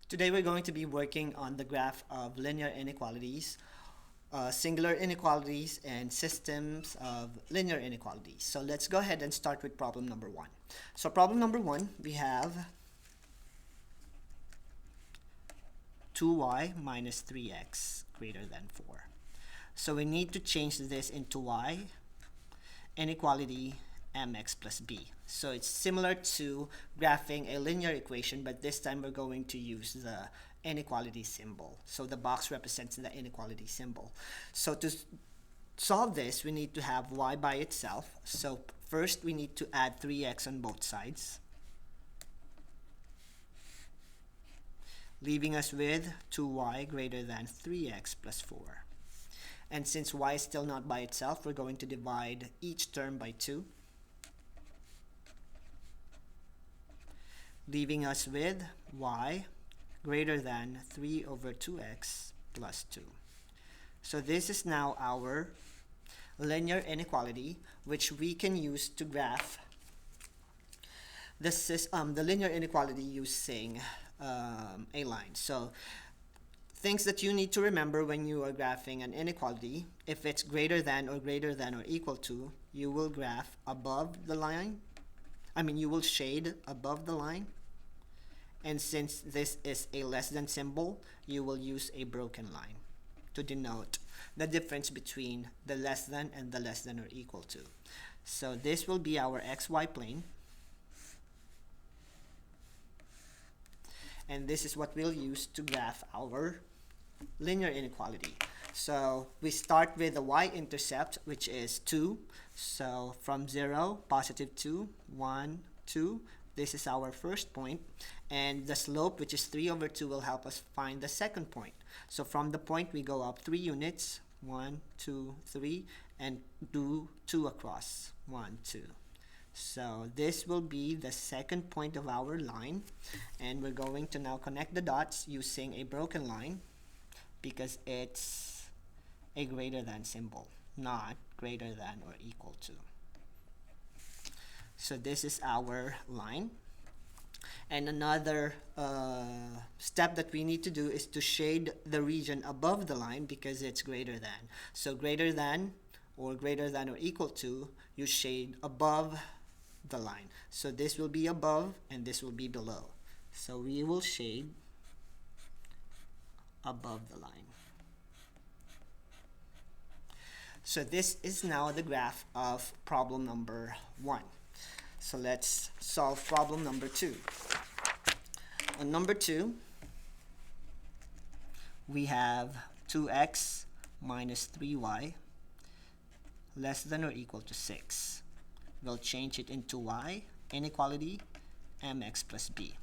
Today we're going to be working on the graph of linear inequalities, singular inequalities, and systems of linear inequalities. So let's go ahead and start with problem number one. So problem number one, we have 2y minus 3x greater than 4. So we need to change this into y, inequality mx plus b. So it's similar to graphing a linear equation, but this time we're going to use the inequality symbol. So the box represents the inequality symbol. So to solve this, we need to have y by itself. So first we need to add 3x on both sides, leaving us with 2y greater than 3x plus 4. And since y is still not by itself, we're going to divide each term by 2, leaving us with y greater than 3 over 2x plus 2. So this is now our linear inequality, which we can use to graph the linear inequality using a line. So things that you need to remember when you are graphing an inequality: if it's greater than or equal to, you will graph above the line. You will shade above the line. And since this is a less than symbol, you will use a broken line to denote the difference between the less than and the less than or equal to. So this will be our xy plane. And this is what we'll use to graph our linear inequality. So we start with the y-intercept, which is 2. So from 0, positive 2, 1, 2. This is our first point. And the slope, which is 3 over 2, will help us find the second point. So from the point, we go up 3 units, 1, 2, 3, and do 2 across, 1, 2. So this will be the second point of our line. And we're going to now connect the dots using a broken line, because it's a greater than symbol, not greater than or equal to. So this is our line. And another step that we need to do is to shade the region above the line, because it's greater than. So greater than or equal to, you shade above the line. So this will be above and this will be below. So we will shade above the line. So this is now the graph of problem number 1. So let's solve problem number 2. On number 2, we have 2x minus 3y less than or equal to 6. We'll change it into y, inequality mx plus b.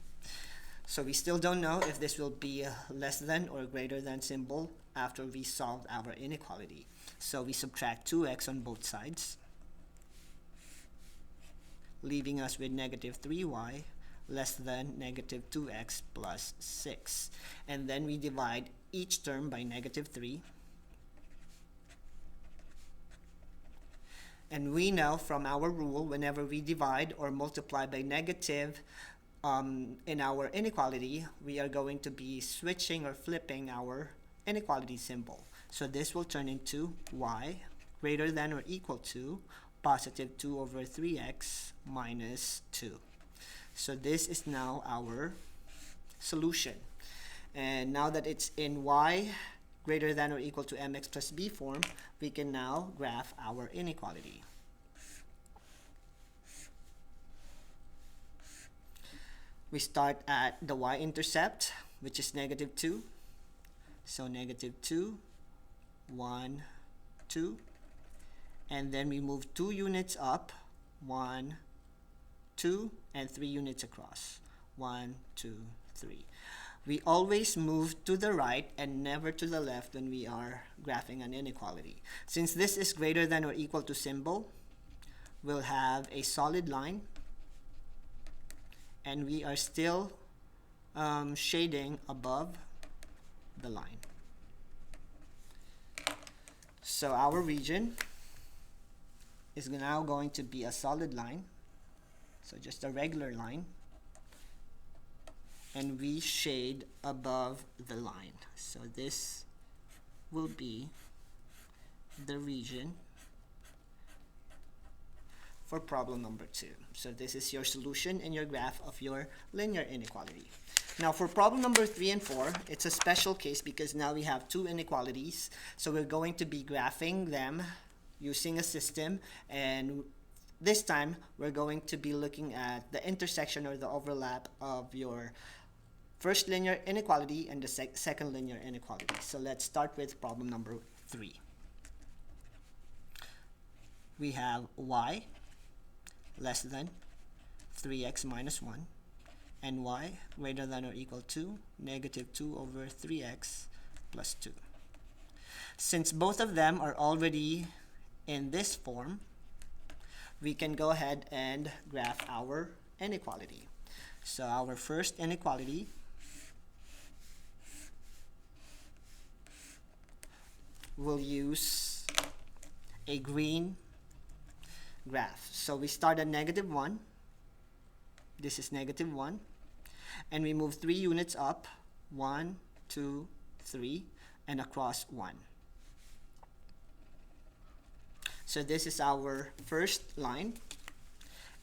So we still don't know if this will be a less than or greater than symbol after we solve our inequality. So we subtract 2x on both sides, leaving us with negative 3y less than negative 2x plus 6. And then we divide each term by negative 3. And we know from our rule, whenever we divide or multiply by negative in our inequality, we are going to be switching or flipping our inequality symbol. So this will turn into y greater than or equal to positive 2 over 3x minus 2. So this is now our solution. And now that it's in y greater than or equal to mx plus b form, we can now graph our inequality. We start at the y-intercept, which is negative 2. So negative 2, 1, 2. And then we move 2 units up, 1, 2, and 3 units across, 1, 2, 3. We always move to the right and never to the left when we are graphing an inequality. Since this is greater than or equal to symbol, we'll have a solid line, and we are still shading above the line. So our region is now going to be a solid line, so just a regular line. and we shade above the line. So this will be the region for problem number 2. So this is your solution in your graph of your linear inequality. Now for problem number 3 and 4, it's a special case because now we have two inequalities. So we're going to be graphing them using a system, and this time we're going to be looking at the intersection or the overlap of your first linear inequality and the second linear inequality. So let's start with problem number 3. We have y less than 3x minus 1 and y greater than or equal to negative 2 over 3x plus 2. Since both of them are already in this form, we can go ahead and graph our inequality. So our first inequality will use a green graph. So we start at -1. This is -1. And we move 3 units up, 1, 2, 3, and across 1. So this is our first line,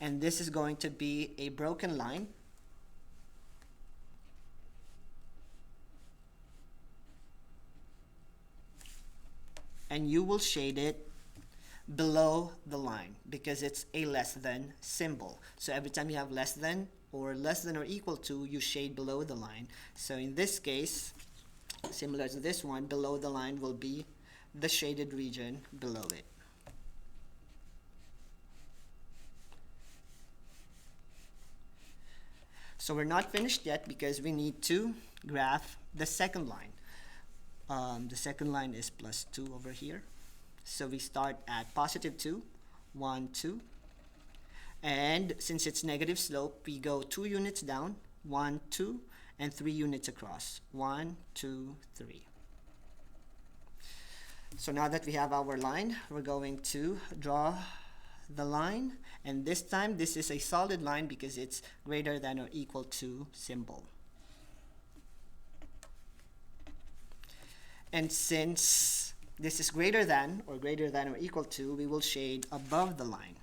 and this is going to be a broken line. And you will shade it below the line because it's a less than symbol. So every time you have less than or equal to, you shade below the line. So in this case, similar to this one, below the line will be the shaded region below it. So we're not finished yet because we need to graph the second line. The second line is plus 2 over here. So we start at positive 2, 1, 2. And since it's negative slope, we go 2 units down, 1, 2, and 3 units across, 1, 2, 3. So now that we have our line, we're going to draw the line. And this time, this is a solid line because it's greater than or equal to symbol. And since this is greater than or equal to, we will shade above the line.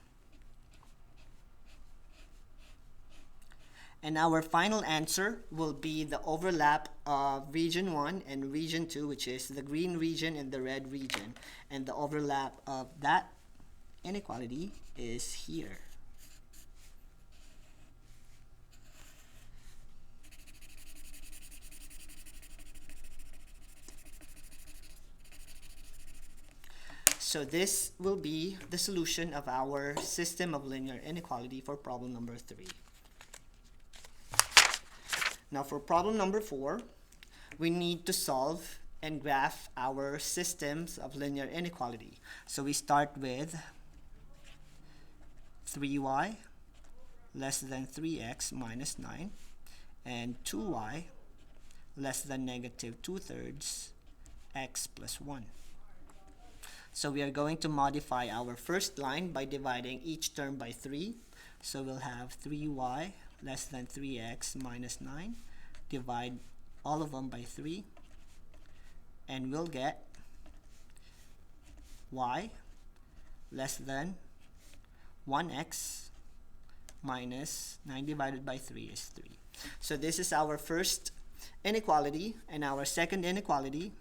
And our final answer will be the overlap of region 1 and region 2, which is the green region and the red region. And the overlap of that inequality is here. So this will be the solution of our system of linear inequality for problem number 3. Now for problem number 4, we need to solve and graph our systems of linear inequality. So we start with 3y less than 3x minus 9 and 2y less than negative 2/3 x plus 1. So we are going to modify our first line by dividing each term by 3. So we'll have 3y less than 3x minus 9. Divide all of them by 3. And we'll get y less than 1x minus 9 divided by 3 is 3. So this is our first inequality. And our second inequality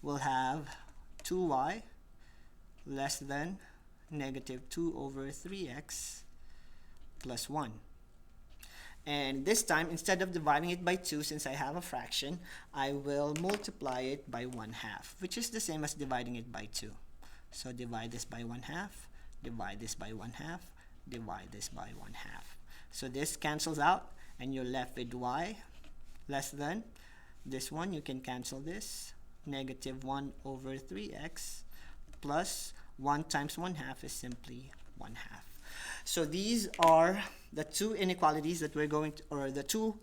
will have 2y less than negative 2 over 3x plus 1. And this time, instead of dividing it by 2, since I have a fraction, I will multiply it by 1/2, which is the same as dividing it by 2. So divide this by 1/2, divide this by 1/2, divide this by 1/2. So this cancels out, and you're left with y less than this one. You can cancel this. Negative 1 over 3x plus 1 times 1/2 is simply 1/2. So these are the two inequalities that we're going to, or the two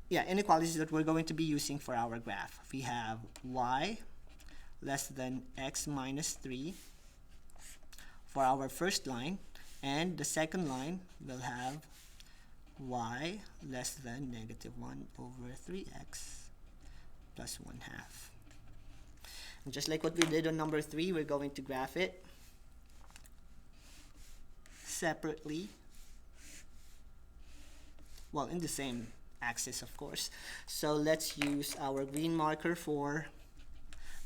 inequalities that we're going to be using for our graph. We have y less than x minus 3 for our first line, and the second line will have y less than negative 1 over 3x plus 1/2. And just like what we did on number 3, we're going to graph it separately. Well, in the same axis, of course. So let's use our green marker for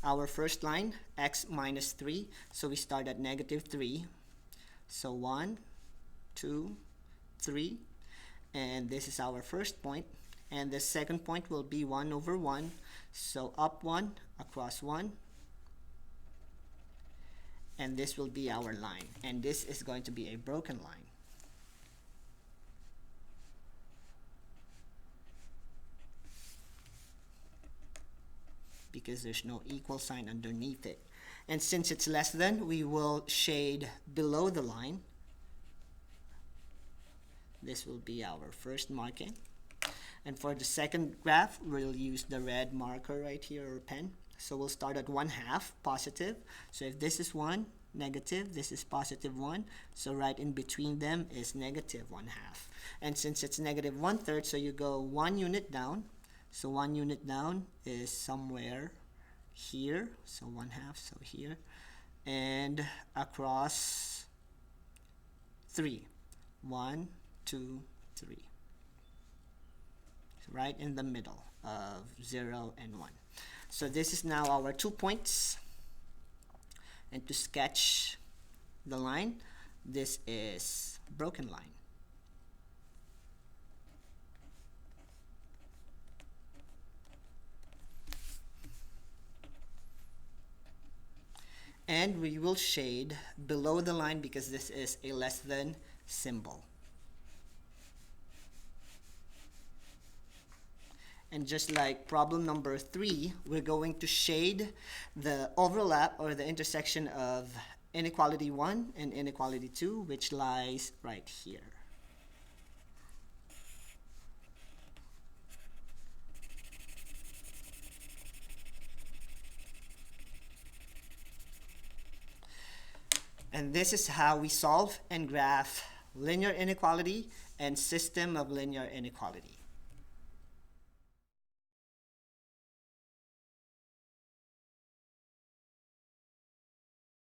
our first line, x minus 3. So we start at negative 3. So 1, 2, 3. And this is our first point. And the second point will be 1 over 1. So up 1, across 1. And this will be our line. And this is going to be a broken line. Because there's no equal sign underneath it. And since it's less than, we will shade below the line. This will be our first marking. And for the second graph, we'll use the red marker right here, or pen. So we'll start at 1/2, positive. So if this is 1, negative, this is positive 1. So right in between them is negative 1/2. And since it's negative 1/3, so you go 1 unit down. So 1 unit down is somewhere here. So 1/2, so here. And across 3. 1, 2, 3. So right in the middle of 0 and 1. So this is now our 2 points. And to sketch the line, this is broken line. And we will shade below the line because this is a less than symbol. And just like problem number 3, we're going to shade the overlap or the intersection of inequality 1 and inequality 2, which lies right here. And this is how we solve and graph linear inequality and system of linear inequality.